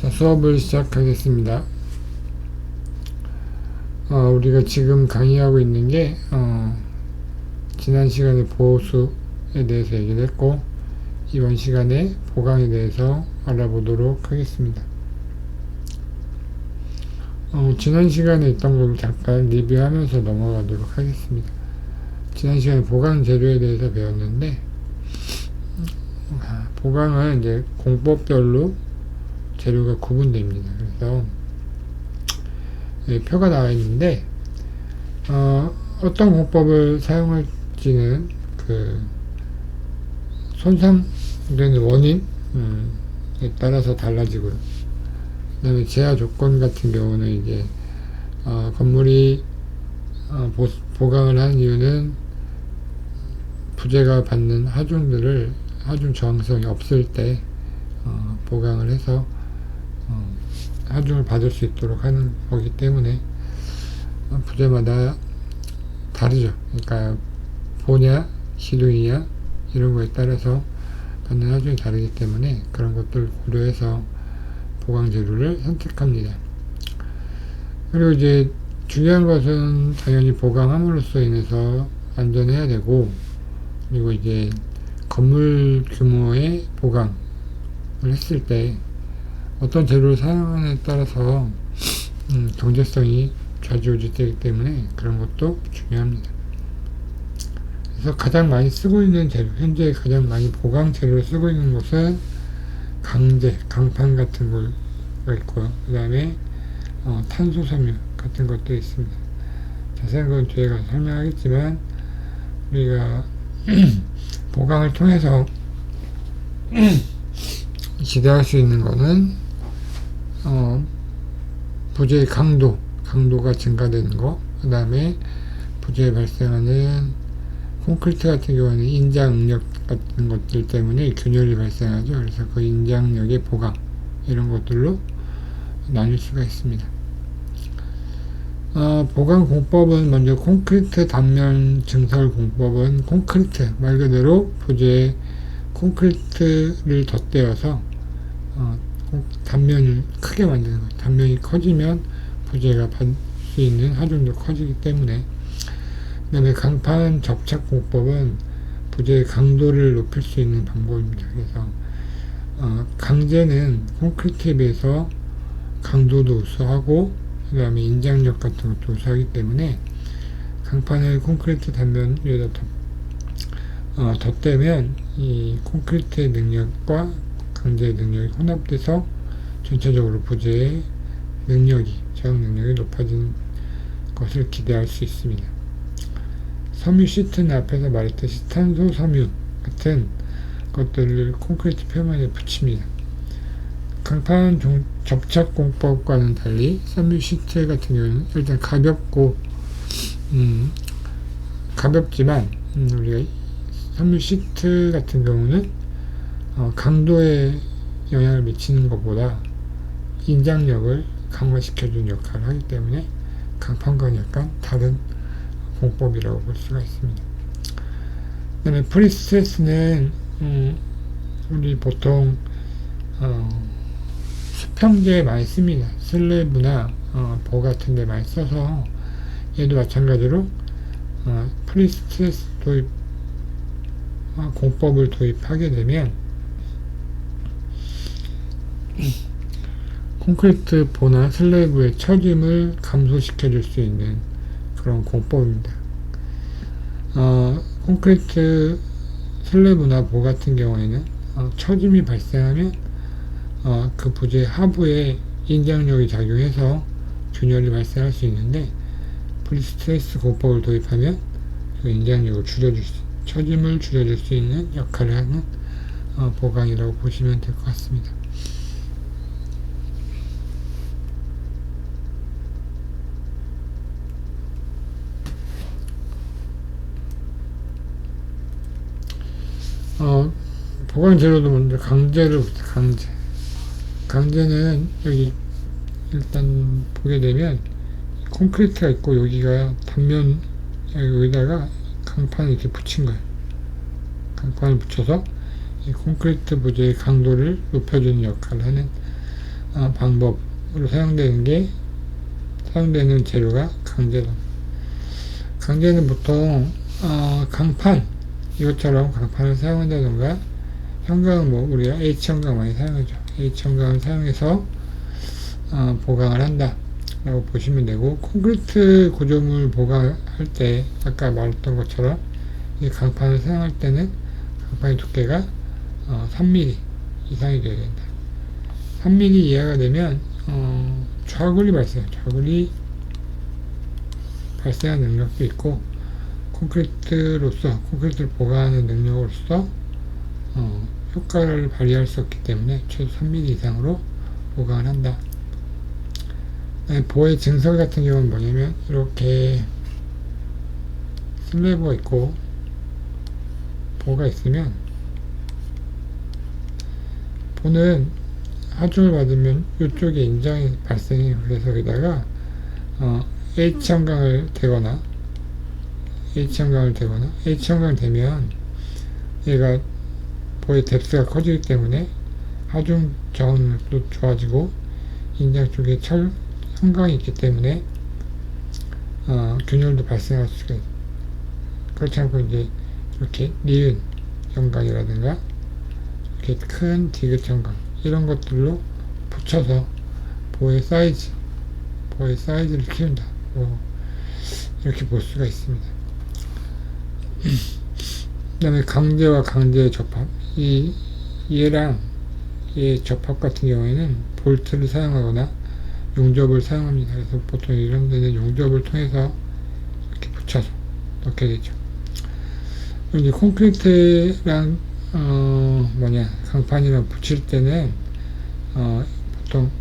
자, 수업을 시작하겠습니다. 우리가 지금 강의하고 있는 게 지난 시간에 보호수에 대해서 얘기를 했고, 이번 시간에 보강에 대해서 알아보도록 하겠습니다. 지난 시간에 있던 걸 잠깐 리뷰하면서 넘어가도록 하겠습니다. 지난 시간에 보강 재료에 대해서 배웠는데, 보강은 이제 공법별로 재료가 구분됩니다. 그래서 표가 나와 있는데, 어떤 공법을 사용할지는 그 손상되는 원인에 따라서 달라지고요. 그 다음에 제한 조건 같은 경우는 이제 건물이 보강을 한 이유는 부재가 받는 하중 저항성이 없을 때 보강을 해서 하중을 받을 수 있도록 하는 거기 때문에 부재마다 다르죠. 그러니까 보냐, 기둥이냐 이런 거에 따라서 받는 하중이 다르기 때문에 그런 것들 고려해서 보강 재료를 선택합니다. 그리고 이제 중요한 것은 당연히 보강함으로써 인해서 안전해야 되고, 그리고 이제 건물 규모의 보강을 했을 때 어떤 재료를 사용하느냐에 따라서 경제성이 좌지우지되기 때문에 그런 것도 중요합니다. 그래서 가장 많이 쓰고 있는 재료, 현재 가장 많이 보강 재료를 쓰고 있는 곳은 강판 같은 거가 있고요. 그 다음에 탄소 섬유 같은 것도 있습니다. 자세한 건 뒤에 가서 설명하겠지만, 우리가 보강을 통해서 기대할 수 있는 것은 부재의 강도가 증가되는 거, 그 다음에 부재에 발생하는 콘크리트 같은 경우는 인장력 같은 것들 때문에 균열이 발생하죠. 그래서 그 인장력의 보강, 이런 것들로 나눌 수가 있습니다. 보강 공법은 먼저 콘크리트 단면 증설 공법은 콘크리트 말 그대로 부재에 콘크리트를 덧대어서 단면을 크게 만드는 거예요. 단면이 커지면 부재가 받을 수 있는 하중도 커지기 때문에. 그 다음에 강판 접착 공법은 부재의 강도를 높일 수 있는 방법입니다. 그래서 강재는 콘크리트에 비해서 강도도 우수하고, 그 다음에 인장력 같은 것도 우수하기 때문에 강판을 콘크리트 단면 위에다 덧대면 이 콘크리트의 능력과 강재의 능력이 혼합돼서 전체적으로 부재의 저항 능력이 높아지는 것을 기대할 수 있습니다. 섬유 시트는 앞에서 말했듯이 탄소 섬유 같은 것들을 콘크리트 표면에 붙입니다. 강판 접착 공법과는 달리 섬유 시트 같은 경우는 일단 가볍지만 우리가 섬유 시트 같은 경우는 강도에 영향을 미치는 것보다 인장력을 강화시켜주는 역할을 하기 때문에 강판과는 약간 다른 공법이라고 볼 수가 있습니다. 그 다음에 프리스트레스는 우리 보통 수평재에 많이 씁니다. 슬래브나 보 같은 데 많이 써서, 얘도 마찬가지로 프리스트레스 도입 공법을 도입하게 되면 콘크리트 보나 슬래브의 처짐을 감소시켜 줄 수 있는 그런 공법입니다. 콘크리트 슬래브나 보 같은 경우에는 처짐이 발생하면 그 부재 하부에 인장력이 작용해서 균열이 발생할 수 있는데, 프리스트레스 공법을 도입하면 그 인장력을 처짐을 줄여줄 수 있는 역할을 하는 보강이라고 보시면 될 것 같습니다. 보강 재료도 먼저 강재는 여기 일단 보게 되면 콘크리트가 있고, 여기가 단면, 여기다가 강판을 이렇게 붙인 거예요. 강판을 붙여서 이 콘크리트 부재의 강도를 높여주는 역할을 하는 방법으로 사용되는 재료가 강제로. 강제는 보통 강판 이것처럼 강판을 사용한다던가, 형광은 뭐 우리가 H형광 많이 사용하죠. H형광을 사용해서 보강을 한다 라고 보시면 되고, 콘크리트 구조물 보강할 때 아까 말했던 것처럼 이 강판을 사용할 때는 강판의 두께가 3mm 이상이 되어야 된다. 3mm 이하가 되면 좌굴이 발생하는 능력도 있고, 콘크리트를 보강하는 능력으로서 효과를 발휘할 수 없기 때문에 최소 3mm 이상으로 보강을 한다. 보의 증설 같은 경우는 뭐냐면, 이렇게 슬래브가 있고 보가 있으면, 보는 하중을 받으면 이쪽에 인장이 발생해요. 그래서 여기다가 H형광을 대거나 H형광 되면 얘가 보의 뎁스가 커지기 때문에 하중 저항력도 좋아지고, 인장 쪽에 형광이 있기 때문에 균열도 발생할 수가 있어요. 그렇지 않고 이제 이렇게 니은 형광이라든가 이렇게 큰 디귿 형광 이런 것들로 붙여서 보의 사이즈를 키운다, 이렇게 볼 수가 있습니다. 그 다음에 강제와 강제의 접합, 얘랑 얘 접합 같은 경우에는 볼트를 사용하거나 용접을 사용합니다. 그래서 보통 이런 데는 용접을 통해서 이렇게 붙여서 넣게 되죠. 이제 콘크리트랑 강판이랑 붙일 때는 보통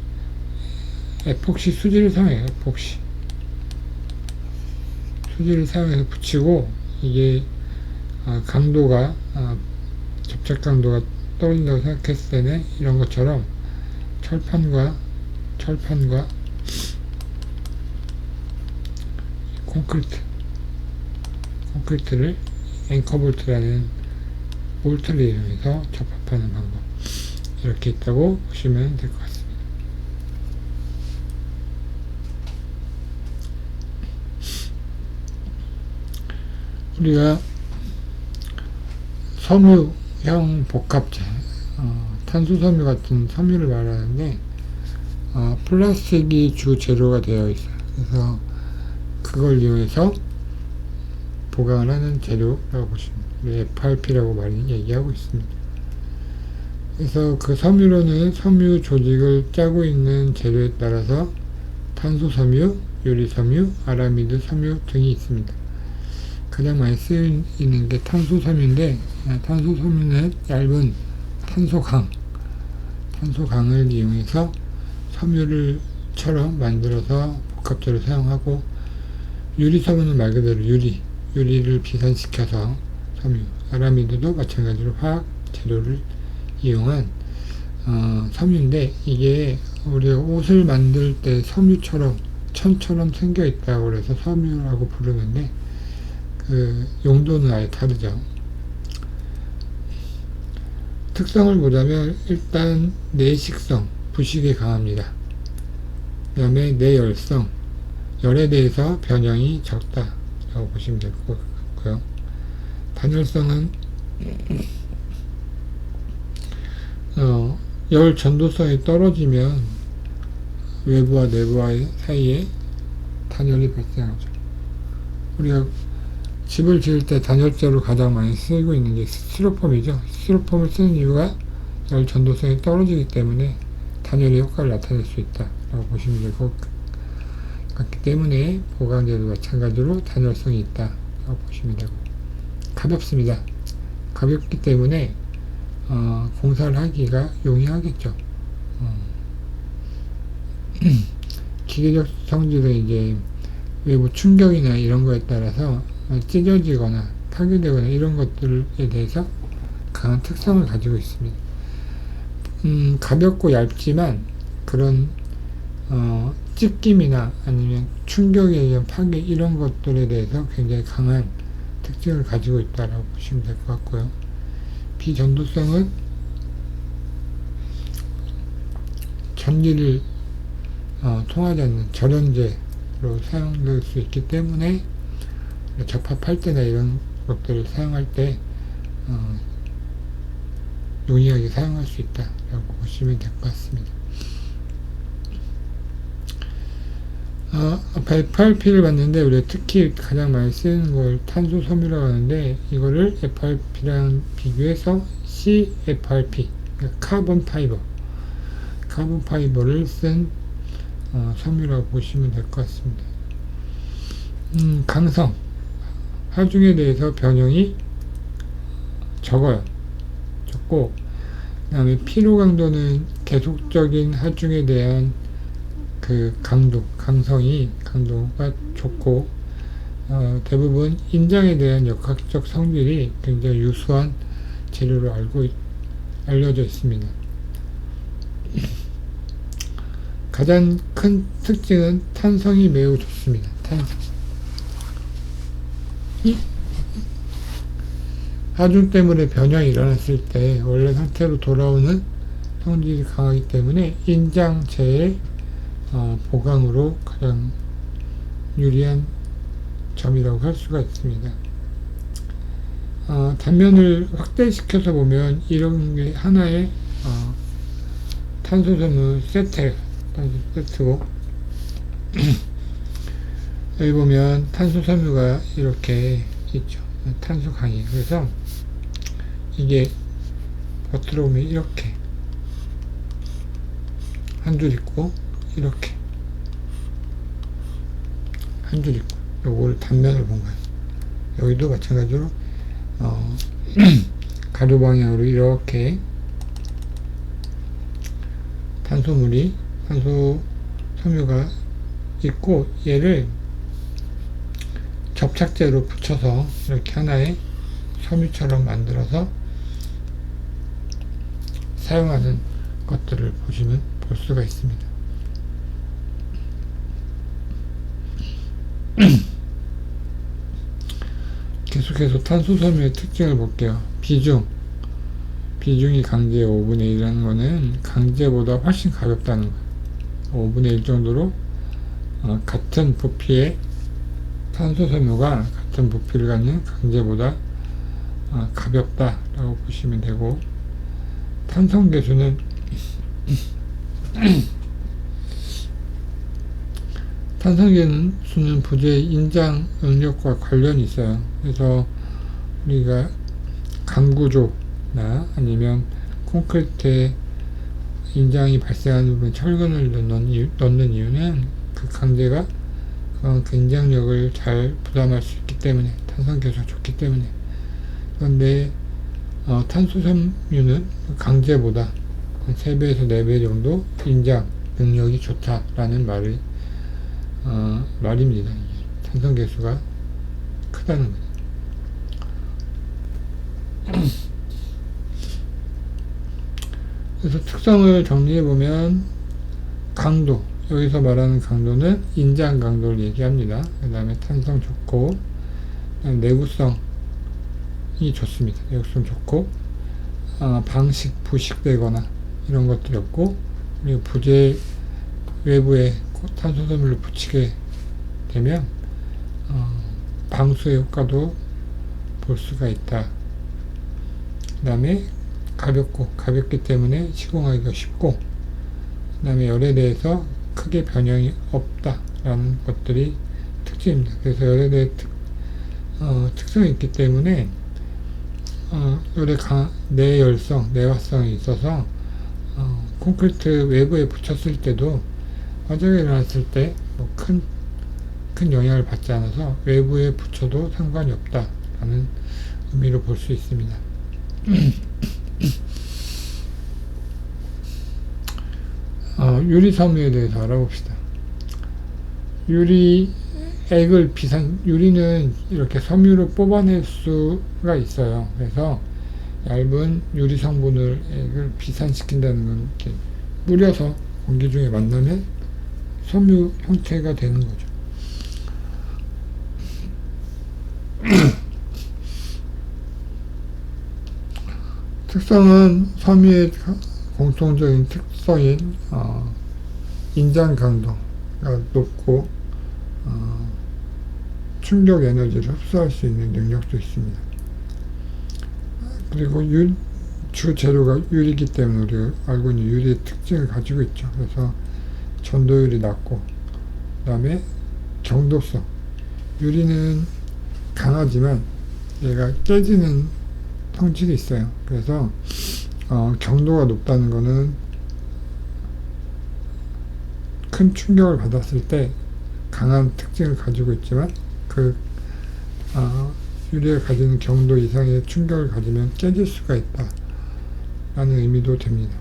에폭시 수지를 사용해요. 수지를 사용해서 붙이고, 이게 강도가 접착 강도가 떨어진다고 생각했을 때는 이런 것처럼 철판과 콘크리트를 앵커볼트라는 볼트를 이용해서 접합하는 방법, 이렇게 있다고 보시면 될 것 같습니다. 우리가 섬유형 복합재, 탄소섬유 같은 섬유를 말하는데, 플라스틱이 주 재료가 되어 있어요. 그래서 그걸 이용해서 보강을 하는 재료라고 보시면 돼요. FRP라고 많이 얘기하고 있습니다. 그래서 그 섬유로는 섬유 조직을 짜고 있는 재료에 따라서 탄소섬유, 유리섬유, 아라미드 섬유 등이 있습니다. 가장 많이 쓰이는 게 탄소섬유인데, 탄소섬유는 얇은 탄소강을 이용해서 섬유를처럼 만들어서 복합재로 사용하고, 유리섬유는 말 그대로 유리를 비산시켜서 섬유, 아라미드도 마찬가지로 화학 재료를 이용한 섬유인데, 이게 우리가 옷을 만들 때 섬유처럼 천처럼 생겨 있다고 그래서 섬유라고 부르는데, 그 용도는 아예 다르죠. 특성을 보자면 일단 내식성, 부식에 강합니다. 그 다음에 내열성, 열에 대해서 변형이 적다라고 보시면 될 것 같고요. 단열성은 열 전도성이 떨어지면 외부와 내부와 사이에 단열이 발생하죠. 우리가 집을 지을 때 단열재로 가장 많이 쓰이고 있는 게 스티로폼이죠. 스티로폼을 쓰는 이유가 열 전도성이 떨어지기 때문에 단열의 효과를 나타낼 수 있다라고 보시면 될 것 같기 때문에 보강재도 마찬가지로 단열성이 있다라고 보시면 되고, 가볍습니다. 가볍기 때문에 공사를 하기가 용이하겠죠. 기계적 성질은 이제 외부 충격이나 이런 거에 따라서 찢어지거나 파괴되거나 이런 것들에 대해서 강한 특성을 가지고 있습니다. 가볍고 얇지만 그런 찢김이나 아니면 충격에 의한 파괴 이런 것들에 대해서 굉장히 강한 특징을 가지고 있다라고 보시면 될 것 같고요. 비전도성은 전기를 통하지 않는 절연제로 사용될 수 있기 때문에 접합할 때나 이런 것들을 사용할 때 용이하게 사용할 수 있다라고 보시면 될 것 같습니다. FRP를 봤는데 우리가 특히 가장 많이 쓰는 걸 탄소 섬유라고 하는데, 이거를 FRP랑 비교해서 CFRP, 그러니까 카본 파이버를 쓴 섬유라고 보시면 될 것 같습니다. 강성, 하중에 대해서 변형이 적고, 그 다음에 피로 강도는 계속적인 하중에 대한 그 강도가 좋고, 대부분 인장에 대한 역학적 성질이 굉장히 유수한 재료로 알려져 있습니다. 가장 큰 특징은 탄성이 매우 좋습니다. 하중 때문에 변형이 일어났을 때 원래 상태로 돌아오는 성질이 강하기 때문에 인장체의 보강으로 가장 유리한 점이라고 할 수가 있습니다. 단면을 확대시켜서 보면 이런 게 하나의 탄소섬유 세트고 여기 보면 탄소섬유가 이렇게 있죠. 탄소 강이. 그래서 이게 겉으로 보면 이렇게 한 줄 있고, 이렇게 한 줄 있고, 요거를 단면을 본 거예요. 여기도 마찬가지로 가로 방향으로 이렇게 탄소 섬유가 있고, 얘를 접착제로 붙여서 이렇게 하나의 섬유처럼 만들어서 사용하는 것들을 볼 수가 있습니다. 계속해서 탄소섬유의 특징을 볼게요. 비중이 강제의 5분의 1이라는 거는 강제보다 훨씬 가볍다는 거예요. 5분의 1 정도로 같은 부피의 탄소섬유가 같은 부피를 갖는 강제보다 가볍다라고 보시면 되고, 탄성계수는 탄성계수는 부재의 인장 응력과 관련이 있어요. 그래서 우리가 강구조나 아니면 콘크리트에 인장이 발생하는 부분 철근을 넣는 이유는 그 강제가 그 인장력을 잘 부담할 수 있기 때문에, 탄성계수가 좋기 때문에. 그런데 탄소섬유는 강제보다 3배에서 4배 정도 인장 능력이 좋다라는 말입니다. 탄성계수가 크다는 거죠. 그래서 특성을 정리해보면, 강도, 여기서 말하는 강도는 인장 강도를 얘기합니다. 그 다음에 탄성 좋고, 내구성이 좋습니다. 내구성 좋고, 부식되거나 이런 것들이 없고, 그리고 부재 외부에 탄소섬유를 붙이게 되면 방수의 효과도 볼 수가 있다. 그 다음에 가볍기 때문에 시공하기가 쉽고, 그 다음에 열에 대해서 크게 변형이 없다라는 것들이 특징입니다. 그래서 열에 대해 특성이 있기 때문에 열의 내화성이 있어서 콘크리트 외부에 붙였을 때도 화재가 일어났을 때 큰 영향을 받지 않아서 외부에 붙여도 상관이 없다라는 의미로 볼 수 있습니다. 유리섬유에 대해서 알아봅시다. 유리는 이렇게 섬유를 뽑아낼 수가 있어요. 그래서 얇은 유리 성분을 액을 비산시킨다는 건 이렇게 뿌려서 공기 중에 만나면 섬유 형태가 되는 거죠. 특성은 섬유의 공통적인 특성인 인장 강도가 높고 충격 에너지를 흡수할 수 있는 능력도 있습니다. 그리고 주 재료가 유리이기 때문에 우리가 알고 있는 유리의 특징을 가지고 있죠. 그래서 전도율이 낮고, 그 다음에 경도성. 유리는 강하지만 얘가 깨지는 성질이 있어요. 그래서 경도가 높다는 거는 큰 충격을 받았을 때 강한 특징을 가지고 있지만 유리가 가지는 경도 이상의 충격을 가지면 깨질 수가 있다 라는 의미도 됩니다.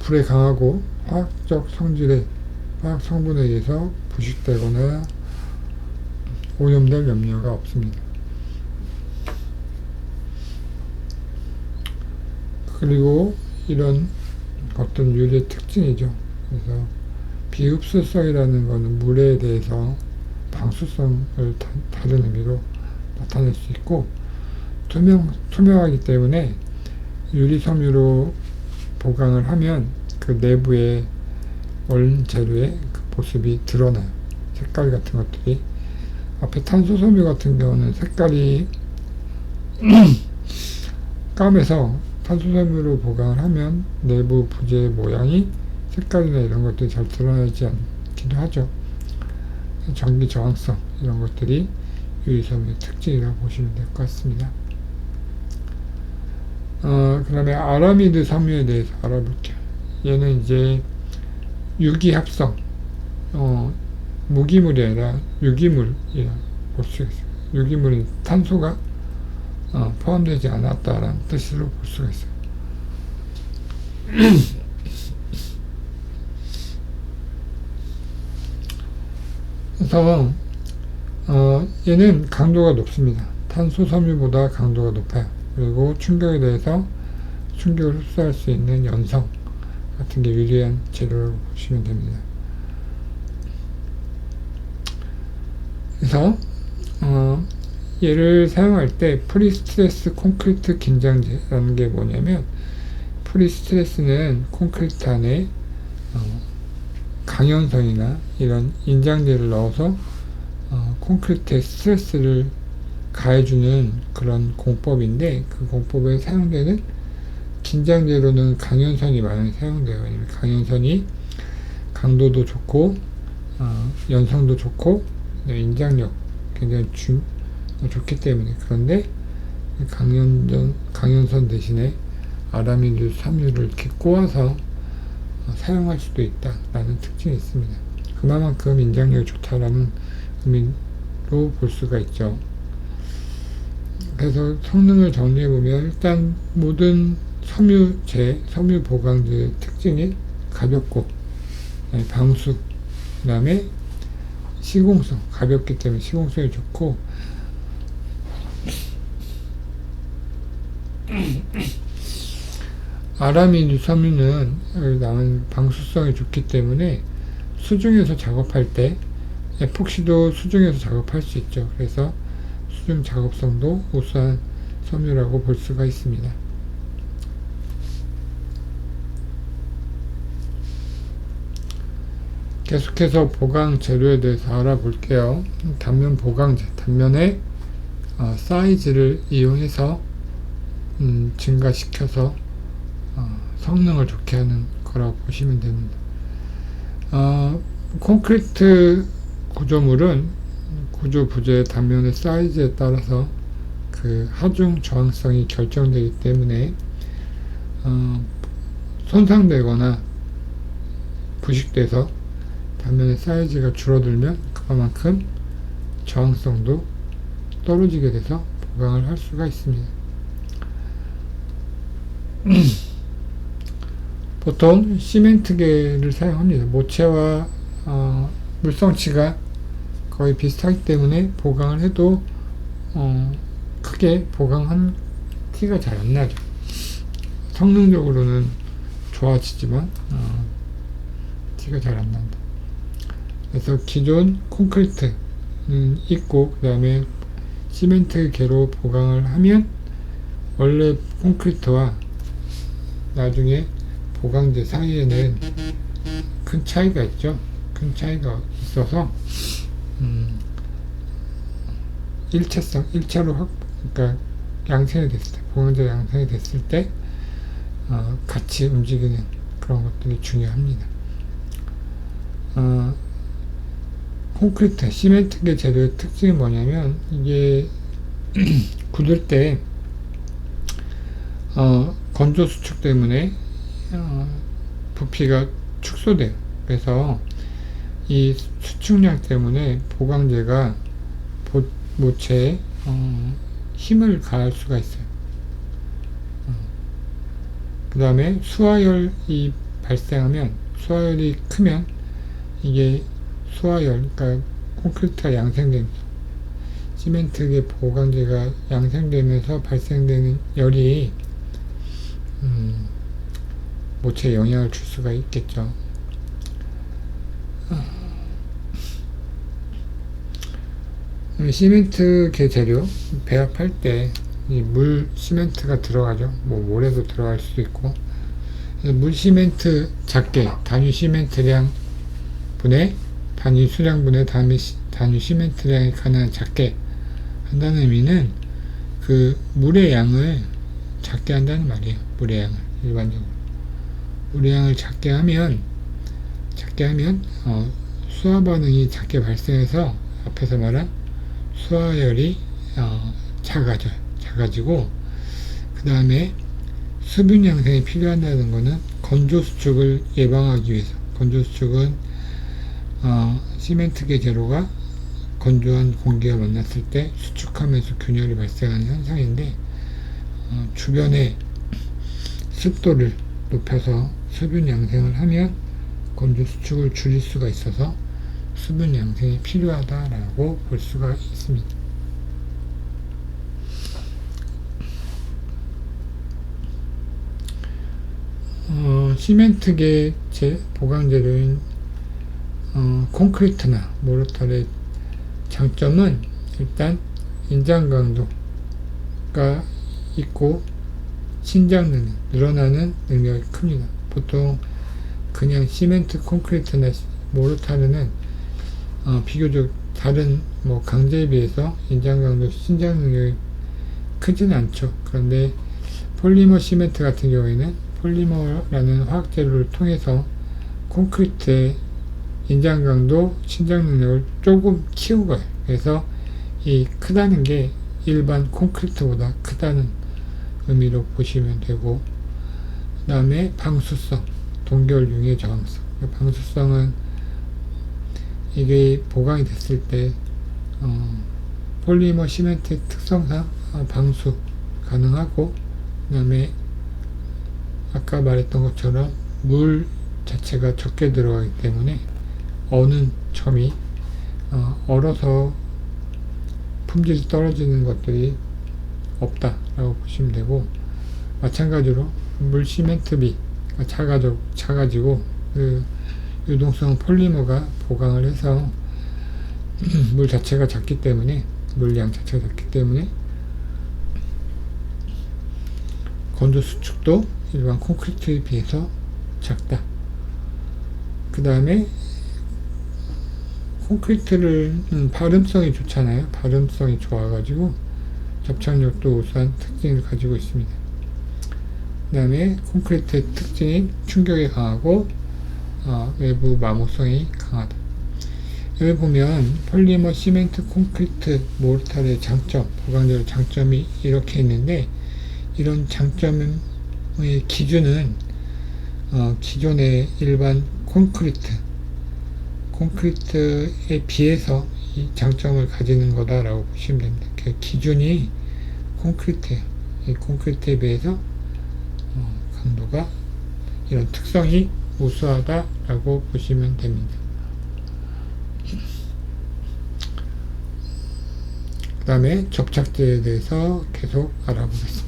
불에 강하고 화학적 성질의 화학 성분에 의해서 부식되거나 오염될 염려가 없습니다. 그리고 이런 어떤 유리의 특징이죠. 그래서 비흡수성이라는 것은 물에 대해서 방수성을 다른 의미로 나타낼 수 있고, 투명하기 때문에 유리 섬유로 보강을 하면 그 내부의 원재료의 그 모습이 드러나요. 색깔 같은 것들이. 앞에 탄소 섬유 같은 경우는 색깔이 까매서 탄소 섬유로 보강을 하면 내부 부재의 모양이 색깔이나 이런 것들이 잘 드러나지 않기도 하죠. 전기 저항성 이런 것들이 유리섬유의 특징이라고 보시면 될 것 같습니다. 그 다음에 아라미드 섬유에 대해서 알아볼게요. 얘는 이제 유기합성, 무기물이 아니라 유기물이라고 볼 수 있어요. 유기물은 탄소가 포함되지 않았다라는 뜻으로 볼 수가 있어요. 그래서 얘는 강도가 높습니다. 탄소 섬유보다 강도가 높아요. 그리고 충격에 대해서 충격을 흡수할 수 있는 연성 같은 게 유리한 재료라고 보시면 됩니다. 그래서 얘를 사용할 때 프리스트레스 콘크리트 긴장제라는 게 뭐냐면, 프리스트레스는 콘크리트 안에 강연성이나 이런 인장제를 넣어서 콘크리트에 스트레스를 가해주는 그런 공법인데, 그 공법에 사용되는 긴장제로는 강연선이 많이 사용돼요. 왜냐면 강연선이 강도도 좋고 연성도 좋고 인장력 굉장히 좋기 때문에. 그런데 강연선 대신에 아라미드 섬유를 이렇게 꼬아서 사용할 수도 있다라는 특징이 있습니다. 그만큼 인장력이 좋다라는 의미로 볼 수가 있죠. 그래서 성능을 정리해보면, 일단 모든 섬유 보강제의 특징이 가볍고 방수, 그 다음에 시공성, 가볍기 때문에 시공성이 좋고, 아라미드 섬유는 남은 방수성이 좋기 때문에 수중에서 작업할 때 에폭시도 수중에서 작업할 수 있죠. 그래서 수중 작업성도 우수한 섬유라고 볼 수가 있습니다. 계속해서 보강 재료에 대해서 알아볼게요. 단면 보강제, 단면의 사이즈를 이용해서 증가시켜서 성능을 좋게 하는 거라고 보시면 됩니다. 콘크리트 구조물은 구조 부재의 단면의 사이즈에 따라서 그 하중 저항성이 결정되기 때문에 손상되거나 부식돼서 단면의 사이즈가 줄어들면 그만큼 저항성도 떨어지게 돼서 보강을 할 수가 있습니다. 보통 시멘트계를 사용합니다. 모체와 물성치가 거의 비슷하기 때문에 보강을 해도 크게 보강한 티가 잘 안 나죠. 성능적으로는 좋아지지만 티가 잘 안 난다. 그래서 기존 콘크리트는 있고, 그 다음에 시멘트계로 보강을 하면 원래 콘크리트와 나중에 보강제 사이에는 큰 차이가 있죠. 큰 차이가 있어서 1차로 그러니까 양생이 됐을 때, 보강제가 양생이 됐을 때 같이 움직이는 그런 것들이 중요합니다. 콘크리트, 시멘트계 재료의 특징이 뭐냐면 이게 굳을 때 건조 수축 때문에 부피가 축소돼요. 그래서 이 수축량 때문에 보강제가 모체에 힘을 가할 수가 있어요. 그 다음에 수화열이 발생하면, 수화열이 크면 이게 수화열, 그러니까 콘크리트가 양생되면서, 시멘트계 보강제가 양생되면서 발생되는 열이 모체에 영향을 줄 수가 있겠죠. 시멘트계 재료 배합할 때 물 시멘트가 들어가죠. 뭐 모래도 들어갈 수도 있고, 물 시멘트 작게 단위 시멘트량 분의 단위 수량분의 단위 시멘트량이 가능한 작게 한다는 의미는 그 물의 양을 작게 한다는 말이에요. 물의 양을 일반적으로 물의 양을 작게 하면 수화 반응이 작게 발생해서 앞에서 말한 수화열이 작아지고, 그 다음에 수분 양생이 필요하다는 것은 건조 수축을 예방하기 위해서, 건조 수축은 시멘트계 재료가 건조한 공기와 만났을 때 수축하면서 균열이 발생하는 현상인데, 주변의 습도를 높여서 수분 양생을 하면 건조 수축을 줄일 수가 있어서 수분 양생이 필요하다라고 볼 수가 있습니다. 시멘트계 보강재료인 콘크리트나 모르타르의 장점은 일단 인장 강도가 있고 신장 능력, 늘어나는 능력이 큽니다. 보통 그냥 시멘트, 콘크리트나 모르타르는 비교적 다른 강제에 비해서 인장 강도, 신장 능력이 크지는 않죠. 그런데 폴리머 시멘트 같은 경우에는 폴리머라는 화학 재료를 통해서 콘크리트의 인장 강도, 신장 능력을 조금 키운 거예요. 그래서 이 크다는 게 일반 콘크리트보다 크다는 의미로 보시면 되고, 그 다음에 방수성, 동결융의 저항성. 방수성은 이게 보강이 됐을 때 폴리머 시멘트의 특성상 방수 가능하고, 그 다음에 아까 말했던 것처럼 물 자체가 적게 들어가기 때문에 어는 점이 얼어서 품질이 떨어지는 것들이 없다라고 보시면 되고, 마찬가지로 물 시멘트비가 작아지고 그 유동성 폴리머가 보강을 해서 물 자체가 작기 때문에, 물량 자체가 작기 때문에 건조 수축도 일반 콘크리트에 비해서 작다. 그 다음에 콘크리트를 발음성이 좋잖아요. 발음성이 좋아가지고 접착력도 우수한 특징을 가지고 있습니다. 그 다음에 콘크리트의 특징인 충격에 강하고 외부 마모성이 강하다. 여기 보면 폴리머, 시멘트, 콘크리트, 모르타르의 장점, 보강재료 장점이 이렇게 있는데, 이런 장점의 기준은 기존의 일반 콘크리트에 비해서 이 장점을 가지는 거다라고 보시면 됩니다. 그 기준이 콘크리트예요. 이 콘크리트에 비해서 강도가, 이런 특성이 우수하다라고 보시면 됩니다. 그 다음에 접착제에 대해서 계속 알아보겠습니다.